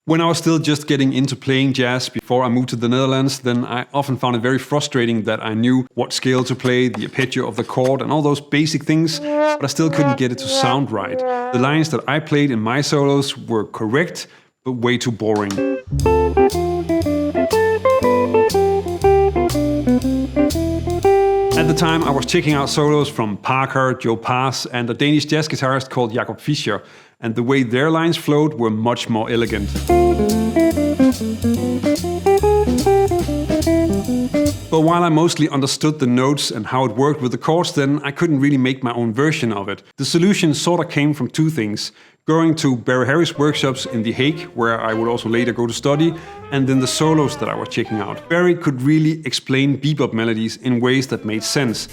When I was still just getting into playing jazz before I moved to the Netherlands, then I often found it very frustrating that I knew what scale to play, the arpeggio of the chord and all those basic things, but I still couldn't get it to sound right. The lines that I played in my solos were correct, but way too boring. At the time, I was checking out solos from Parker, Joe Pass, and a Danish jazz guitarist called Jakob Fischer, and the way their lines flowed were much more elegant. But while I mostly understood the notes and how it worked with the chords, then I couldn't really make my own version of it. The solution sort of came from two things: going to Barry Harris workshops in The Hague, where I would also later go to study, and then the solos that I was checking out. Barry could really explain bebop melodies in ways that made sense.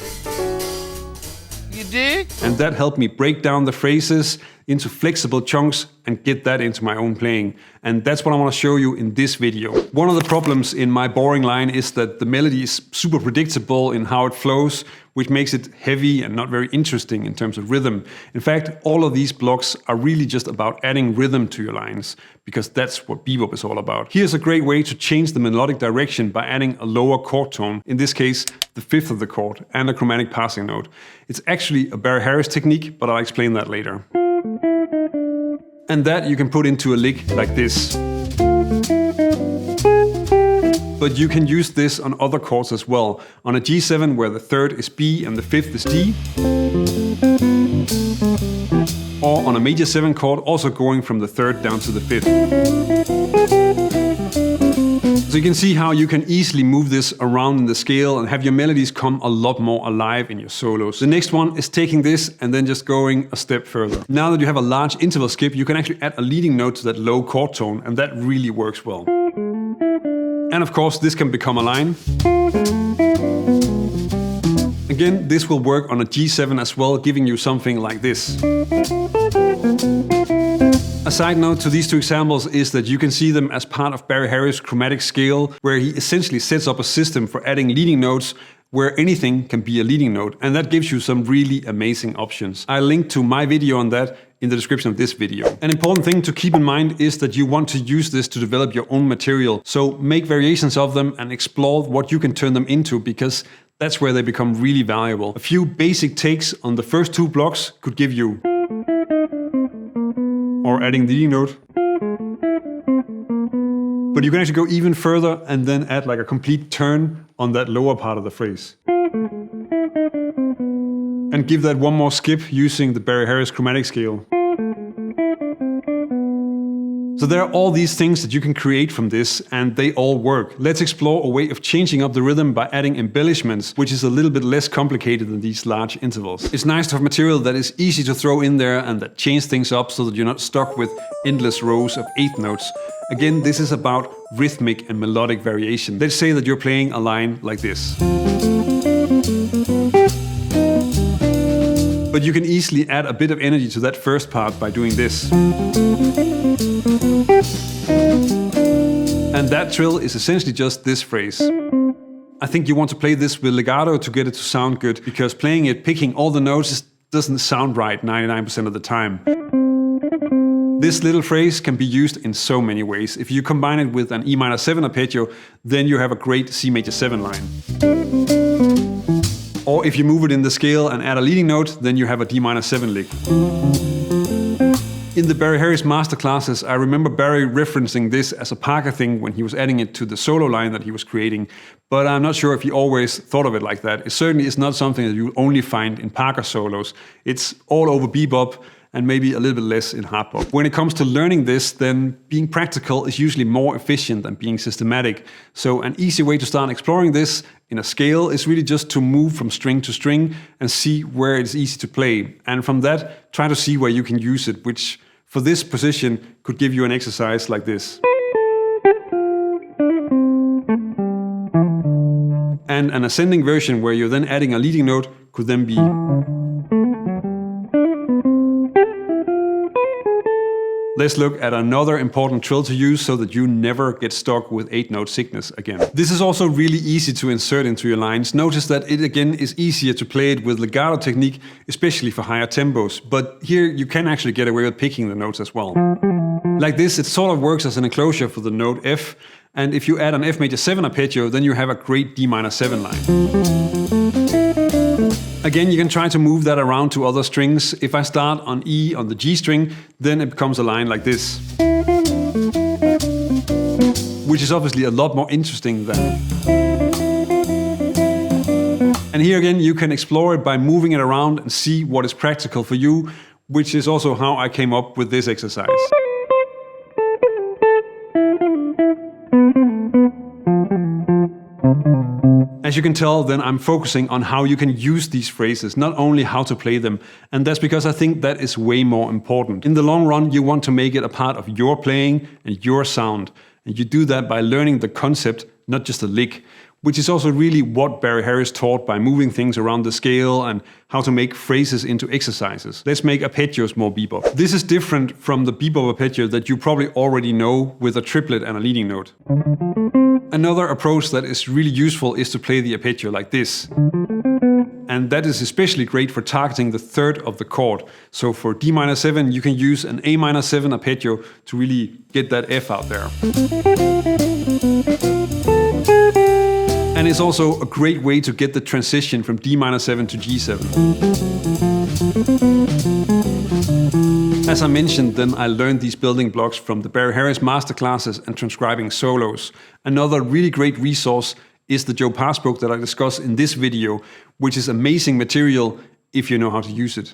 You dig? And that helped me break down the phrases into flexible chunks and get that into my own playing. And that's what I want to show you in this video. One of the problems in my boring line is that the melody is super predictable in how it flows, which makes it heavy and not very interesting in terms of rhythm. In fact, all of these blocks are really just about adding rhythm to your lines, because that's what bebop is all about. Here's a great way to change the melodic direction by adding a lower chord tone, in this case, the fifth of the chord, and a chromatic passing note. It's actually a Barry Harris technique, but I'll explain that later. And that you can put into a lick like this. But you can use this on other chords as well. On a G7 where the third is B and the fifth is D. Or on a major 7 chord, also going from the third down to the fifth. So you can see how you can easily move this around in the scale and have your melodies come a lot more alive in your solos. The next one is taking this and then just going a step further. Now that you have a large interval skip, you can actually add a leading note to that low chord tone, and that really works well. And of course, this can become a line. Again, this will work on a G7 as well, giving you something like this. A side note to these two examples is that you can see them as part of Barry Harris' chromatic scale, where he essentially sets up a system for adding leading notes where anything can be a leading note, and that gives you some really amazing options. I'll link to my video on that in the description of this video. An important thing to keep in mind is that you want to use this to develop your own material, so make variations of them and explore what you can turn them into, because that's where they become really valuable. A few basic takes on the first two blocks could give you, or adding the leading note. But you can actually go even further and then add like a complete turn on that lower part of the phrase. And give that one more skip using the Barry Harris chromatic scale. So there are all these things that you can create from this, and they all work. Let's explore a way of changing up the rhythm by adding embellishments, which is a little bit less complicated than these large intervals. It's nice to have material that is easy to throw in there and that change things up so that you're not stuck with endless rows of eighth notes. Again, this is about rhythmic and melodic variation. Let's say that you're playing a line like this. But you can easily add a bit of energy to that first part by doing this. And that trill is essentially just this phrase. I think you want to play this with legato to get it to sound good, because playing it picking all the notes doesn't sound right 99% of the time. This little phrase can be used in so many ways. If you combine it with an E minor 7 arpeggio, then you have a great C major 7 line. Or if you move it in the scale and add a leading note, then you have a D minor 7 lick. In the Barry Harris masterclasses, I remember Barry referencing this as a Parker thing when he was adding it to the solo line that he was creating, but I'm not sure if he always thought of it like that. It certainly is not something that you only find in Parker solos. It's all over bebop and maybe a little bit less in hard bop. When it comes to learning this, then being practical is usually more efficient than being systematic. So an easy way to start exploring this in a scale is really just to move from string to string and see where it's easy to play. And from that, try to see where you can use it, which for this position could give you an exercise like this. And an ascending version where you're then adding a leading note could then be. Let's look at another important trill to use so that you never get stuck with 8-note sickness again. This is also really easy to insert into your lines. Notice that it again is easier to play it with legato technique, especially for higher tempos, but here you can actually get away with picking the notes as well. Like this, it sort of works as an enclosure for the note F, and if you add an F major 7 arpeggio, then you have a great D minor 7 line. Again, you can try to move that around to other strings. If I start on E on the G string, then it becomes a line like this, which is obviously a lot more interesting than. And here again, you can explore it by moving it around and see what is practical for you, which is also how I came up with this exercise. As you can tell, then I'm focusing on how you can use these phrases, not only how to play them. And that's because I think that is way more important. In the long run, you want to make it a part of your playing and your sound. And you do that by learning the concept, not just the lick, which is also really what Barry Harris taught by moving things around the scale and how to make phrases into exercises. Let's make arpeggios more bebop. This is different from the bebop arpeggio that you probably already know with a triplet and a leading note. Another approach that is really useful is to play the arpeggio like this. And that is especially great for targeting the third of the chord. So for D minor 7, you can use an A minor 7 arpeggio to really get that F out there. And it's also a great way to get the transition from D minor 7 to G7. As I mentioned, then I learned these building blocks from the Barry Harris masterclasses and transcribing solos. Another really great resource is the Joe Pass book that I discuss in this video, which is amazing material if you know how to use it.